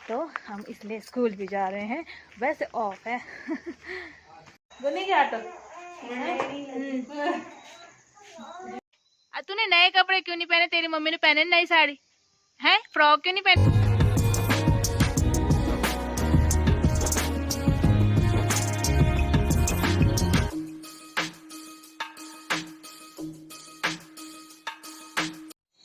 तो हम इसलिए स्कूल भी जा रहे हैं, वैसे ऑफ है। बोलने क्या तो तूने नए कपड़े क्यों नहीं पहने? तेरी मम्मी ने पहने नई साड़ी है, फ्रॉक क्यों नहीं पहने?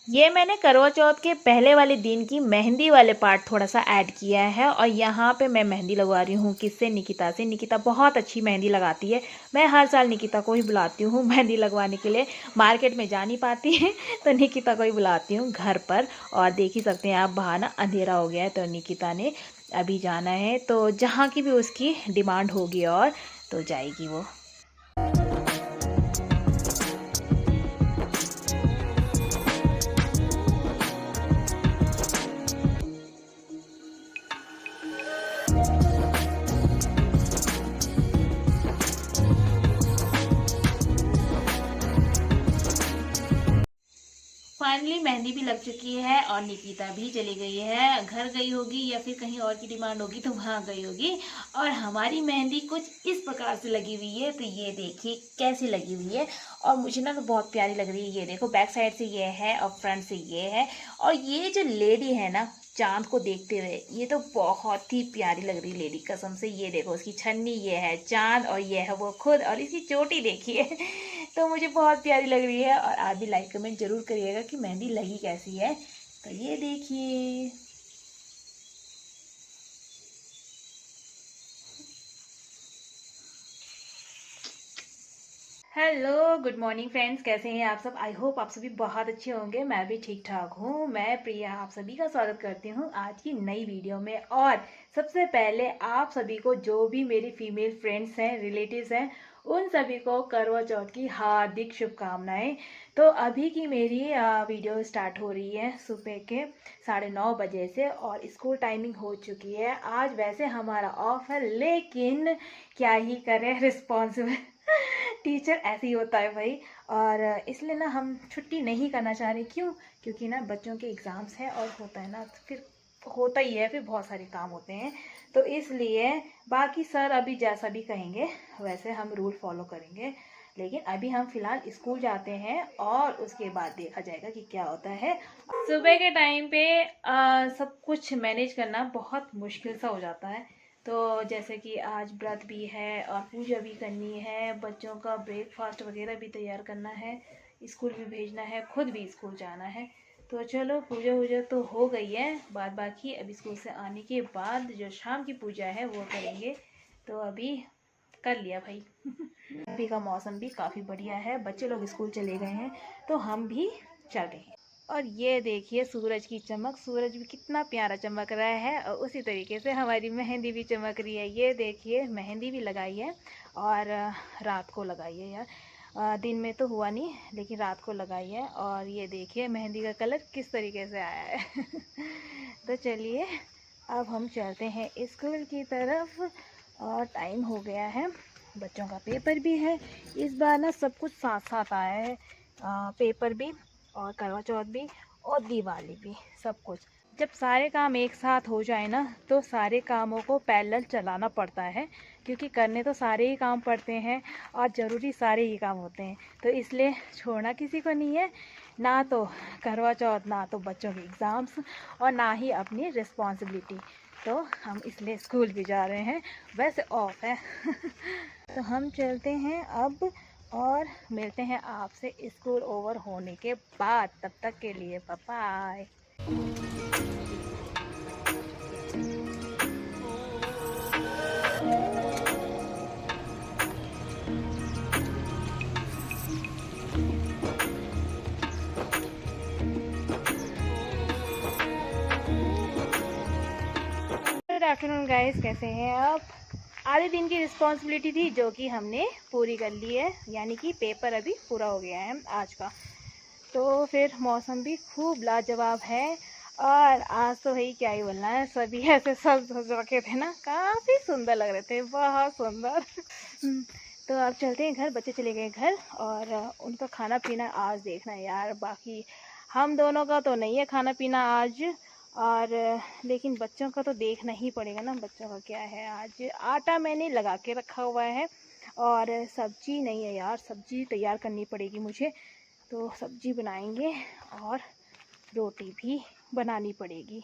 ये मैंने करवा चौथ के पहले वाले दिन की मेहंदी वाले पार्ट थोड़ा सा ऐड किया है और यहाँ पे मैं मेहंदी लगवा रही हूँ किससे? निकिता से। निकिता बहुत अच्छी मेहंदी लगाती है। मैं हर साल निकिता को ही बुलाती हूँ मेहंदी लगवाने के लिए, मार्केट में जा नहीं पाती है तो निकिता को ही बुलाती हूँ घर पर। और देख ही सकते हैं आप, बाहर ना अंधेरा हो गया है तो निकिता ने अभी जाना है, तो जहाँ की भी उसकी डिमांड होगी और तो जाएगी वो। फाइनली मेहंदी भी लग चुकी है और निकिता भी चली गई है, घर गई होगी या फिर कहीं और की डिमांड होगी तो वहाँ गई होगी। और हमारी मेहंदी कुछ इस प्रकार से लगी हुई है, तो ये देखिए कैसी लगी हुई है। और मुझे ना तो बहुत प्यारी लग रही है। ये देखो बैक साइड से ये है और फ्रंट से ये है। और ये जो लेडी है ना चांद को देखते हुए, ये तो बहुत ही प्यारी लग रही लेडी कसम से। ये देखो उसकी छन्नी, ये है चांद और ये है वो खुद, और इसकी चोटी देखिए तो मुझे बहुत प्यारी लग रही है। और आप भी लाइक कमेंट जरूर करिएगा कि मेहंदी लगी कैसी है। तो ये देखिए, हेलो गुड मॉर्निंग फ्रेंड्स, कैसे हैं आप सब? आई होप आप सभी बहुत अच्छे होंगे। मैं भी ठीक ठाक हूँ। मैं प्रिया आप सभी का स्वागत करती हूँ आज की नई वीडियो में। और सबसे पहले आप सभी को, जो भी मेरी फीमेल फ्रेंड्स हैं, रिलेटिव्स हैं, उन सभी को करवा चौथ की हार्दिक शुभकामनाएं। तो अभी की मेरी वीडियो स्टार्ट हो रही है सुबह के 9:30 बजे से और स्कूल टाइमिंग हो चुकी है। आज वैसे हमारा ऑफ है, लेकिन क्या ही करें, रिस्पॉन्सिबल टीचर ऐसे ही होता है भाई। और इसलिए ना हम छुट्टी नहीं करना चाह रहे। क्यों? क्योंकि ना बच्चों के एग्ज़ाम्स हैं और होता है ना, तो फिर होता ही है, फिर बहुत सारे काम होते हैं। तो इसलिए बाकी सर अभी जैसा भी कहेंगे वैसे हम रूल फॉलो करेंगे। लेकिन अभी हम फिलहाल स्कूल जाते हैं और उसके बाद देखा जाएगा कि क्या होता है। सुबह के टाइम पे सब कुछ मैनेज करना बहुत मुश्किल सा हो जाता है। तो जैसे कि आज व्रत भी है और पूजा भी करनी है, बच्चों का ब्रेकफास्ट वगैरह भी तैयार करना है, स्कूल भी भेजना है, खुद भी स्कूल जाना है। तो चलो पूजा वूजा तो हो गई है, बाद बाकी अभी स्कूल से आने के बाद जो शाम की पूजा है वो करेंगे। तो अभी कर लिया भाई अभी का मौसम भी काफ़ी बढ़िया है, बच्चे लोग स्कूल चले गए हैं तो हम भी चल गए हैं। और ये देखिए सूरज की चमक, सूरज भी कितना प्यारा चमक रहा है और उसी तरीके से हमारी मेहंदी भी चमक रही है। ये देखिए मेहंदी भी लगाई है और रात को लगाई है यार, दिन में तो हुआ नहीं लेकिन रात को लगाई है। और ये देखिए मेहंदी का कलर किस तरीके से आया है तो चलिए अब हम चलते हैं स्कूल की तरफ और टाइम हो गया है, बच्चों का पेपर भी है। इस बार ना सब कुछ साथ साथ आया है, पेपर भी और करवा चौथ भी और दिवाली भी, सब कुछ। जब सारे काम एक साथ हो जाए ना तो सारे कामों को पैरेलल चलाना पड़ता है, क्योंकि करने तो सारे ही काम पड़ते हैं और ज़रूरी सारे ही काम होते हैं। तो इसलिए छोड़ना किसी को नहीं है, ना तो करवा चौथ, ना तो बच्चों के एग्ज़ाम्स और ना ही अपनी रिस्पॉन्सिबिलिटी। तो हम इसलिए स्कूल भी जा रहे हैं, वैसे ऑफ है तो हम चलते हैं अब और मिलते हैं आपसे स्कूल ओवर होने के बाद। तब तक के लिए bye bye. Good afternoon guys, कैसे हैं आप? आधे दिन की रिस्पॉन्सिबिलिटी थी जो कि हमने पूरी कर ली है, यानी कि पेपर अभी पूरा हो गया है आज का। तो फिर मौसम भी खूब लाजवाब है और आज तो भाई क्या ही बोलना है, सभी ऐसे सज धज रखे थे ना, काफ़ी सुंदर लग रहे थे, बहुत सुंदर तो अब चलते हैं घर, बच्चे चले गए घर और उनका खाना पीना आज देखना है यार। बाकी हम दोनों का तो नहीं है खाना पीना आज, और लेकिन बच्चों का तो देखना ही पड़ेगा ना, बच्चों का क्या है। आज आटा मैंने लगा के रखा हुआ है और सब्जी नहीं है यार, सब्जी तैयार करनी पड़ेगी मुझे। तो सब्जी बनाएंगे और रोटी भी बनानी पड़ेगी।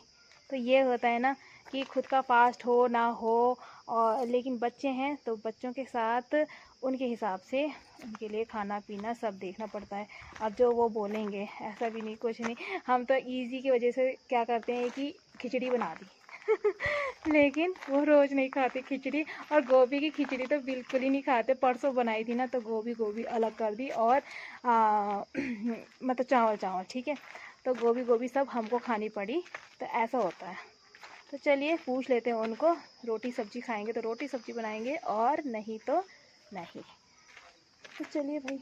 तो ये होता है ना कि खुद का फास्ट हो ना हो, और लेकिन बच्चे हैं तो बच्चों के साथ उनके हिसाब से उनके लिए खाना पीना सब देखना पड़ता है। अब जो वो बोलेंगे ऐसा भी नहीं, कुछ नहीं। हम तो इजी की वजह से क्या करते हैं कि खिचड़ी बना दी लेकिन वो रोज़ नहीं खाते खिचड़ी, और गोभी की खिचड़ी तो बिल्कुल ही नहीं खाते। परसों बनाई थी ना तो गोभी अलग कर दी, और मतलब चावल ठीक है, तो गोभी सब हमको खानी पड़ी। तो ऐसा होता है। तो चलिए पूछ लेते हैं उनको, रोटी सब्जी खाएंगे तो रोटी सब्जी बनाएंगे, और नहीं तो नहीं। तो चलिए भाई।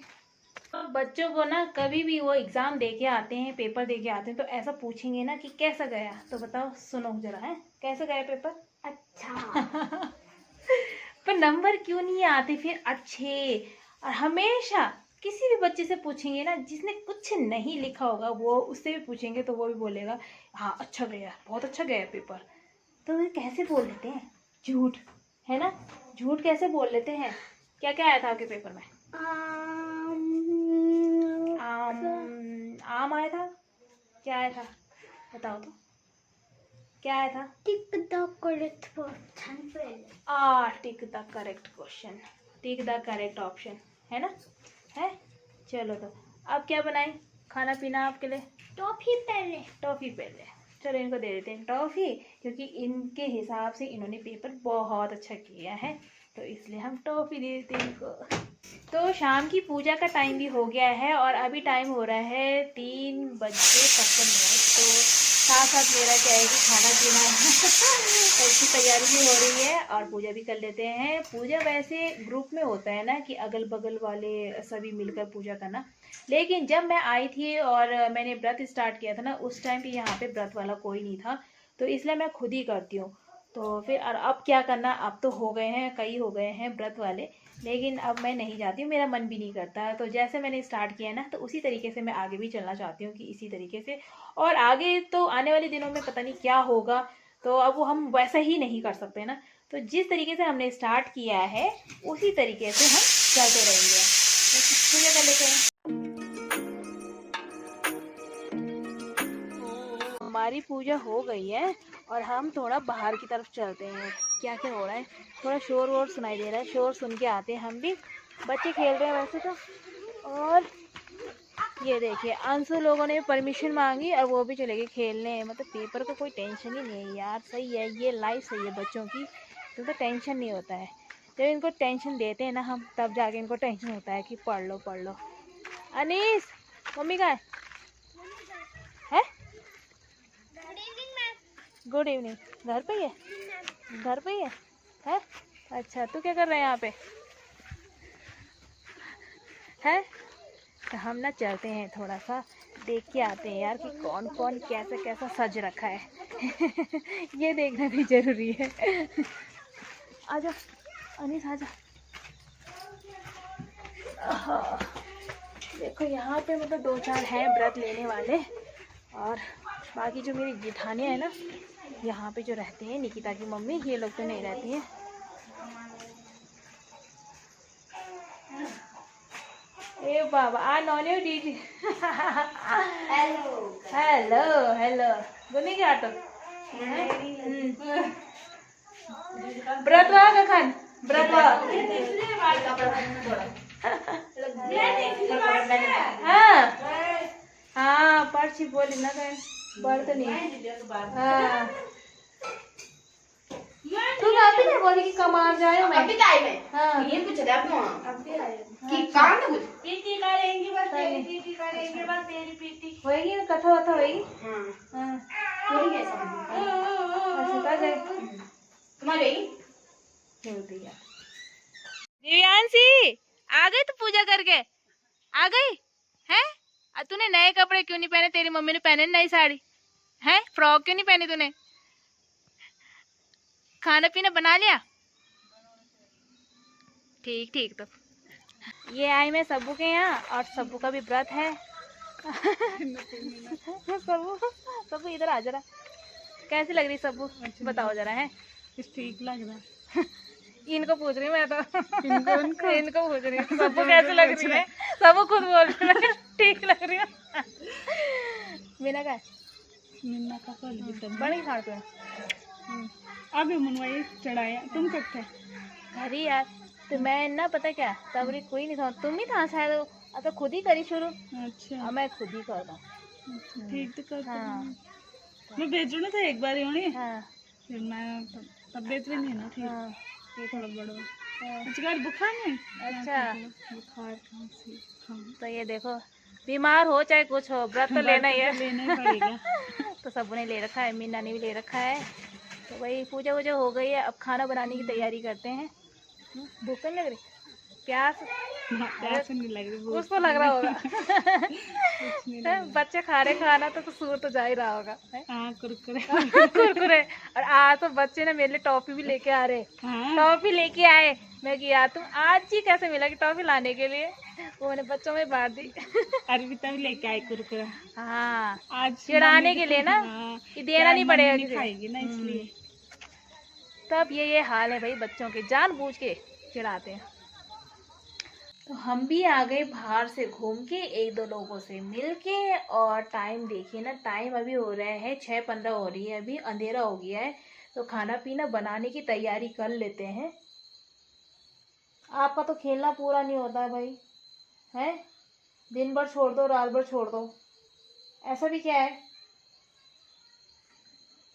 तो बच्चों को ना कभी भी वो एग्ज़ाम दे के आते हैं, पेपर दे के आते हैं, तो ऐसा पूछेंगे ना कि कैसा गया, तो बताओ, सुनो जरा, है कैसा गया पेपर? अच्छा पर नंबर क्यों नहीं आते फिर अच्छे? और हमेशा किसी भी बच्चे से पूछेंगे ना जिसने कुछ नहीं लिखा होगा, वो उससे भी पूछेंगे तो वो भी बोलेगा हाँ अच्छा गया, बहुत अच्छा गया पेपर। तो ये कैसे बोल लेते हैं? झूठ, है ना? झूठ कैसे बोल लेते हैं? क्या क्या आया था आपके पेपर में? आम आया था। क्या आया था बताओ तो, क्या आया था? Tick the correct question. Tick the correct question, tick the correct option, है ना? है। चलो तो अब क्या बनाए खाना पीना आपके लिए? टॉफी पहले। चलो इनको दे देते हैं टॉफ़ी, क्योंकि इनके हिसाब से इन्होंने पेपर बहुत अच्छा किया है, तो इसलिए हम टॉफ़ी दे देते हैं इनको। तो शाम की पूजा का टाइम भी हो गया है, और अभी टाइम हो रहा है 3:55। तो साथ साथ मेरा क्या है कि खाना पीना उसकी तैयारी भी हो रही है और पूजा भी कर लेते हैं। पूजा वैसे ग्रुप में होता है ना कि अगल बगल वाले सभी मिलकर पूजा करना, लेकिन जब मैं आई थी और मैंने व्रत स्टार्ट किया था ना, उस टाइम पे यहाँ पे व्रत वाला कोई नहीं था, तो इसलिए मैं खुद ही करती हूँ। तो फिर और अब क्या करना, अब तो हो गए हैं, कई हो गए हैं व्रत वाले, लेकिन अब मैं नहीं जाती हूँ, मेरा मन भी नहीं करता। तो जैसे मैंने स्टार्ट किया ना, तो उसी तरीके से मैं आगे भी चलना चाहती हूँ कि इसी तरीके से, और आगे तो आने वाले दिनों में पता नहीं क्या होगा, तो अब वो हम वैसा ही नहीं कर सकते ना। तो जिस तरीके से हमने स्टार्ट किया है उसी तरीके से हम चलते रहेंगे। तो पूजा कर लेते हैं। हमारी पूजा हो गई है और हम थोड़ा बाहर की तरफ चलते हैं। क्या क्या हो रहा है, थोड़ा शोर वोर सुनाई दे रहा है, शोर सुन के आते हैं हम भी। बच्चे खेल रहे हैं वैसे तो, और ये देखिए अंशु लोगों ने परमिशन मांगी और वो भी चले गए खेलने। मतलब पेपर का कोई टेंशन ही नहीं है यार, सही है ये लाइफ, सही है बच्चों की, तो टेंशन नहीं होता है। जब इनको टेंशन देते हैं ना हम, तब जाके इनको टेंशन होता है कि पढ़ लो पढ़ लो। अनीस मम्मी का है? Good evening. घर पे ही है? घर पे ही है? अच्छा तू क्या कर रहे हैं यहाँ पे? है तो हम ना चलते हैं, थोड़ा सा देख के आते हैं यार कि कौन कौन कैसा कैसा सज रखा है ये देखना भी जरूरी है आजा अनीस आजा। देखो यहाँ पे मतलब 2-4 हैं व्रत लेने वाले, और बाकी जो मेरी जेठानियाँ है ना यहाँ पे जो रहते हैं, निकिता की मम्मी, ये लोग तो नहीं रहती हैं। ए बाबा आ नॉन्यू डीडी हेलो हेलो हेलो गुनी क्या तो व्रतवा का खान व्रतवा हाँ हाँ पर्ची बोली ना कहीं बढ़ तो नहीं। हाँ तू अभी नहीं बोली कि कमार जाए मैं अभी टाइम है। हाँ ये पूछ रहे आप अभी आए कि काम है कुछ पीटी करेंगे बस, तेरी पीटी करेंगे बस, तेरी पीटी होएगी ना, कथा वथा होएगी। हां होएगी ऐसा अच्छा कर गए तुम्हारे होती है। दिव्यांशी आ गई तू पूजा करके? आ गई है? तूने नए कपड़े क्यों नहीं पहने? तेरी मम्मी ने पहने नई साड़ी है, फ्रॉक क्यों नहीं पहनी तूने? खाना पीना बना लिया? ठीक ठीक। तो ये आई मैं सबू के यहाँ, और सबू का भी व्रत है सबू सबू इधर आ जरा, कैसी लग रही सबू? बताओ जरा। है ठीक लग रहा है। इनको पूछ रही हूँ मैं तो। इनको इनको पूछ रही हूँ सबू कैसी लग रही है। सबू खुद बोल रही है ठीक लग रही है। मीना का बड़ी खाड़ पे अभी मनवाई चढ़ाया। तुम कब थे? घर ही यार। तो मैं ना पता क्या तब कोई नहीं था, तुम ही था शायद। अब तो खुद ही करी शुरू। अच्छा। अब मैं खुद ही करता हूँ। ठीक तो कर। हाँ मैं बेच रहा था एक बार ही। हाँ फिर मैं तब बेच रही थी ना। ठीक। हाँ ये थोड़ा बड़ा अच्छा बुखार नहीं। अच्छा बुखार खांसी। हाँ तो ये देखो बीमार हो चाहे कुछ हो व्रत तो लेना ही है। लेना ही पड़ेगा। तो सबने ने ले रखा है, मीना ने भी ले रखा है। तो वही पूजा वूजा हो गई है, अब खाना बनाने की तैयारी करते हैं। भूख नहीं लग रही? प्यास प्यास नहीं लग रही। कुछ तो लग रहा होगा। बच्चे खा रहे खाना तो सूर तो जा ही रहा होगा। कुरकुरे। कुरकुरे। और आज तो बच्चे ने मेरे लिए टॉफी भी लेके आ रहे। टॉफी लेके आए। मैं कि यार तुम आज ही कैसे मिला कि टॉफी लाने के लिए? वो मैंने बच्चों में बांट दी। अर्पिता भी लेके आए कुरकुरा। हाँ आज चिढ़ाने के लिए ना कि देना नहीं पड़ेगा किसी खाएगी ना इसलिए। तब ये हाल है भाई बच्चों के, जानबूझ के चिढ़ाते हैं। तो हम भी आ गए बाहर से घूम के, एक दो लोगों से मिल के। और टाइम देखिए ना, टाइम अभी हो रहे हैं 6:15 हो रही है, अभी अंधेरा हो गया है। तो खाना पीना बनाने की तैयारी कर लेते हैं। आपका तो खेलना पूरा नहीं होता है भाई, है? दिन भर छोड़ दो, रात भर छोड़ दो, ऐसा भी क्या है?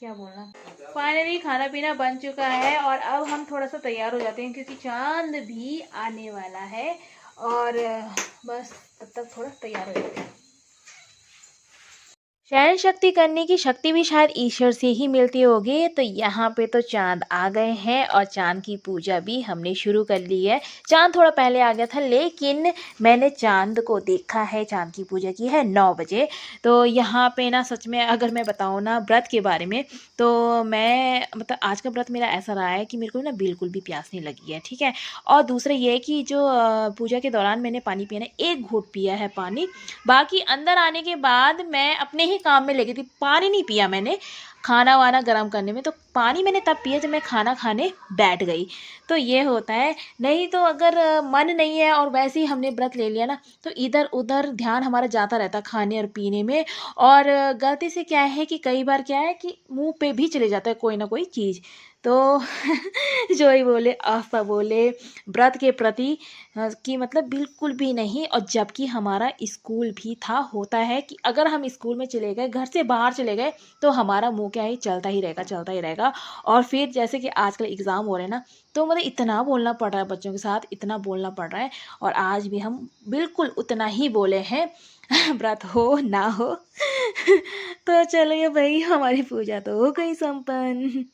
क्या बोलना। फाइनली खाना पीना बन चुका है और अब हम थोड़ा सा तैयार हो जाते हैं क्योंकि चांद भी आने वाला है। और बस तब तक थोड़ा तैयार हो जाते हैं। शयन शक्ति करने की शक्ति भी शायद ईश्वर से ही मिलती होगी। तो यहाँ पे तो चांद आ गए हैं और चांद की पूजा भी हमने शुरू कर ली है। चांद थोड़ा पहले आ गया था लेकिन मैंने चांद को देखा है, चांद की पूजा की है 9 बजे। तो यहाँ पे ना सच में अगर मैं बताऊँ ना व्रत के बारे में, तो मैं मतलब आज का व्रत मेरा ऐसा रहा है कि मेरे को ना बिल्कुल भी प्यास नहीं लगी है, ठीक है। और दूसरा ये कि जो पूजा के दौरान मैंने पानी पिया ना, 1 घूंट पिया है पानी। बाकी अंदर आने के बाद मैं अपने ही काम में लगी थी, पानी नहीं पिया मैंने खाना वाना गर्म करने में। तो पानी मैंने तब पिया जब मैं खाना खाने बैठ गई। तो ये होता है। नहीं तो अगर मन नहीं है और वैसे ही हमने व्रत ले लिया ना, तो इधर उधर ध्यान हमारा जाता रहता खाने और पीने में। और गलती से क्या है कि कई बार क्या है कि मुंह पे भी चले जाता है कोई ना कोई चीज़। तो जो ही बोले आस्था बोले व्रत के प्रति कि मतलब बिल्कुल भी नहीं। और जबकि हमारा स्कूल भी था, होता है कि अगर हम स्कूल में चले गए, घर से बाहर चले गए, तो हमारा मुंह क्या है चलता ही रहेगा, चलता ही रहेगा। और फिर जैसे कि आजकल एग्ज़ाम हो रहे हैं ना, तो मतलब इतना बोलना पड़ रहा है बच्चों के साथ, इतना बोलना पड़ रहा है। और आज भी हम बिल्कुल उतना ही बोले हैं व्रत हो ना हो। तो चलिए भाई, हमारी पूजा तो हो गई संपन्न।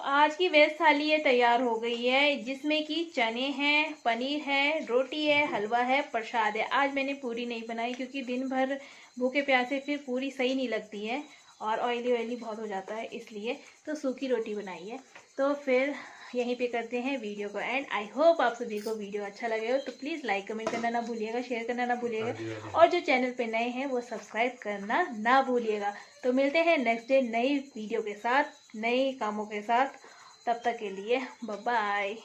आज की वेज थाली ये तैयार हो गई है, जिसमें कि चने हैं, पनीर है, रोटी है, हलवा है, प्रसाद है। आज मैंने पूरी नहीं बनाई क्योंकि दिन भर भूखे प्यासे फिर पूरी सही नहीं लगती है और ऑयली ऑयली बहुत हो जाता है, इसलिए तो सूखी रोटी बनाई है। तो फिर यहीं पे करते हैं वीडियो को एंड। आई होप आप सभी को वीडियो अच्छा लगे हो, तो प्लीज़ लाइक कमेंट करना ना भूलिएगा, शेयर करना ना भूलिएगा और जो चैनल पे नए हैं वो सब्सक्राइब करना ना भूलिएगा। तो मिलते हैं नेक्स्ट डे नई वीडियो के साथ, नए कामों के साथ। तब तक के लिए बाय बाय।